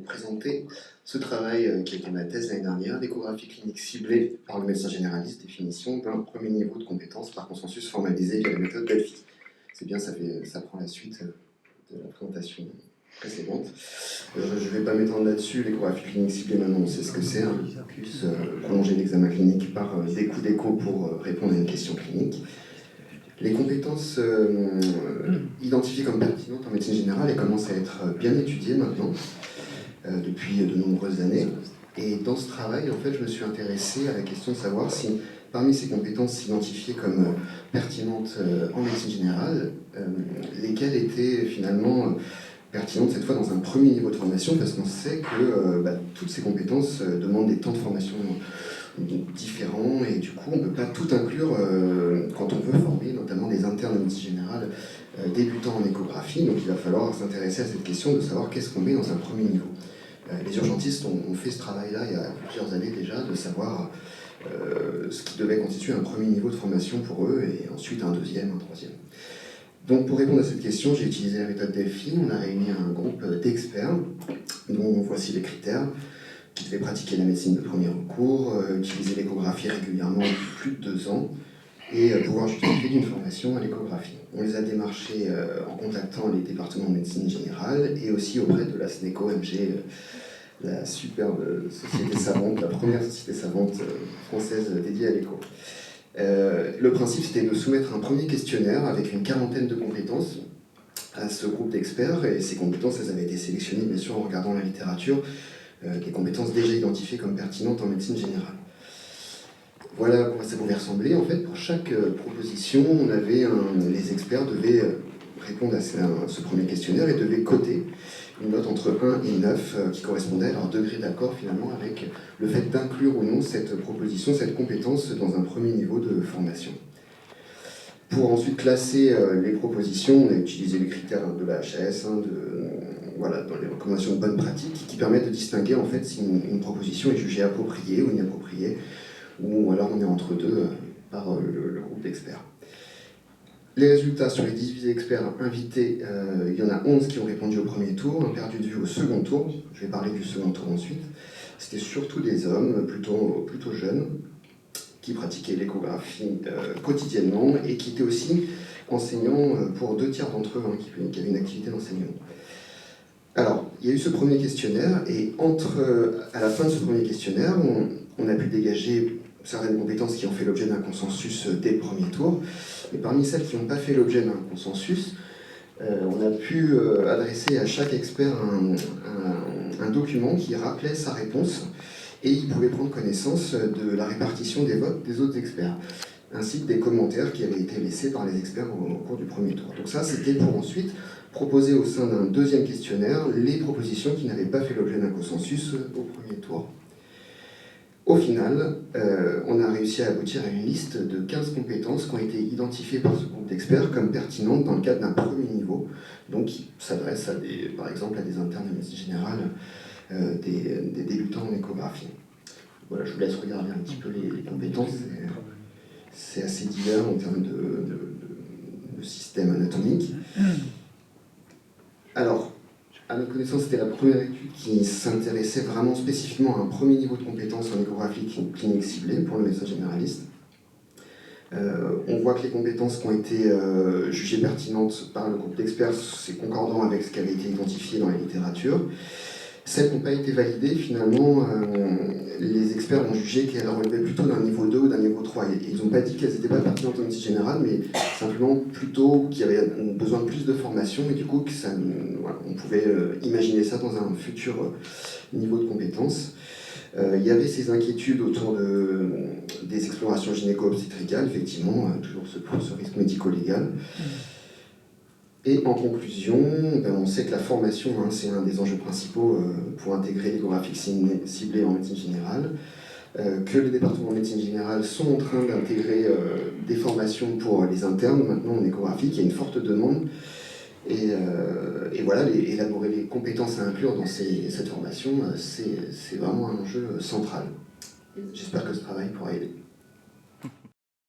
présenter ce travail qui a été ma thèse l'année dernière, l'échographie clinique ciblée par le médecin généraliste, définition d'un premier niveau de compétence par consensus formalisé via la méthode Delphi. C'est bien, ça prend la suite de la présentation précédente. Je ne vais pas m'étendre là-dessus, l'échographie clinique ciblée, maintenant on sait ce que c'est, hein, plus prolonger l'examen clinique par des coups d'écho pour répondre à une question clinique. Les compétences identifiées comme pertinentes en médecine générale, elles commencent à être bien étudiées maintenant, depuis de nombreuses années. Et dans ce travail, en fait, je me suis intéressé à la question de savoir si, parmi ces compétences identifiées comme pertinentes en médecine générale, lesquelles étaient finalement pertinentes cette fois dans un premier niveau de formation, parce qu'on sait que toutes ces compétences demandent des temps de formation différents, et du coup on ne peut pas tout inclure quand on veut former notamment des internes en médecine générale débutants en échographie. Donc il va falloir s'intéresser à cette question de savoir qu'est-ce qu'on met dans un premier niveau. Les urgentistes ont fait ce travail-là il y a plusieurs années déjà, de savoir ce qui devait constituer un premier niveau de formation pour eux, et ensuite un deuxième, un troisième. Donc pour répondre à cette question, j'ai utilisé la méthode Delphi. On a réuni un groupe d'experts dont voici les critères: qui devaient pratiquer la médecine de premier recours, utiliser l'échographie régulièrement depuis plus de 2 ans, et pouvoir justifier d'une formation à l'échographie. On les a démarchés en contactant les départements de médecine générale et aussi auprès de la SNECO-MG, la superbe société savante, la première société savante française dédiée à l'écho. Le principe, c'était de soumettre un premier questionnaire avec une 40aine de compétences à ce groupe d'experts, et ces compétences, elles avaient été sélectionnées bien sûr en regardant la littérature, des compétences déjà identifiées comme pertinentes en médecine générale. Voilà à quoi ça pouvait ressembler. En fait, pour chaque proposition, les experts devaient répondre à ce premier questionnaire et devaient coter une note entre 1 et 9 qui correspondait à leur degré d'accord finalement avec le fait d'inclure ou non cette proposition, cette compétence dans un premier niveau de formation. Pour ensuite classer les propositions, on a utilisé les critères de la HAS, dans les recommandations de bonne pratique, qui permettent de distinguer en fait si une proposition est jugée appropriée ou inappropriée, ou alors on est entre deux par le groupe d'experts. Les résultats sur les 18 experts invités, il y en a 11 qui ont répondu au premier tour, un perdu de vue au second tour. Je vais parler du second tour ensuite. C'était surtout des hommes plutôt jeunes, qui pratiquaient l'échographie quotidiennement et qui étaient aussi enseignants pour 2 tiers d'entre eux, qui avaient une activité d'enseignement. Alors, il y a eu ce premier questionnaire, et à la fin de ce premier questionnaire, on a pu dégager certaines compétences qui ont fait l'objet d'un consensus dès le premier tour. Et parmi celles qui n'ont pas fait l'objet d'un consensus, on a pu adresser à chaque expert un document qui rappelait sa réponse, et il pouvait prendre connaissance de la répartition des votes des autres experts, ainsi que des commentaires qui avaient été laissés par les experts au cours du premier tour. Donc ça, c'était pour ensuite proposer au sein d'un deuxième questionnaire les propositions qui n'avaient pas fait l'objet d'un consensus au premier tour. Au final, on a réussi à aboutir à une liste de 15 compétences qui ont été identifiées par ce groupe d'experts comme pertinentes dans le cadre d'un premier niveau, donc qui s'adresse par exemple à des internes de médecine générale, des débutants en échographie. Voilà, je vous laisse regarder un petit peu les compétences. C'est assez divers en termes de système anatomique. Alors, à notre connaissance, c'était la première étude qui s'intéressait vraiment spécifiquement à un premier niveau de compétences en échographie clinique ciblée pour le médecin généraliste. On voit que les compétences qui ont été jugées pertinentes par le groupe d'experts, c'est concordant avec ce qui avait été identifié dans la littérature. Celles qui n'ont pas été validées, finalement, les experts ont jugé qu'elles relevaient plutôt d'un niveau 2 ou d'un niveau 3. Et ils n'ont pas dit qu'elles n'étaient pas pertinentes en médecine générale, mais simplement plutôt qu'il y avait besoin de plus de formation, et du coup, on pouvait imaginer ça dans un futur niveau de compétences. Il y avait ces inquiétudes autour des explorations gynéco-obstétricales, effectivement, toujours ce risque médico-légal. Et en conclusion, on sait que la formation, c'est un des enjeux principaux pour intégrer l'échographie ciblée en médecine générale, que les départements de médecine générale sont en train d'intégrer des formations pour les internes maintenant en échographie, qu'il y a une forte demande, et voilà, élaborer les compétences à inclure dans cette formation, c'est vraiment un enjeu central. J'espère que ce travail pourra aider.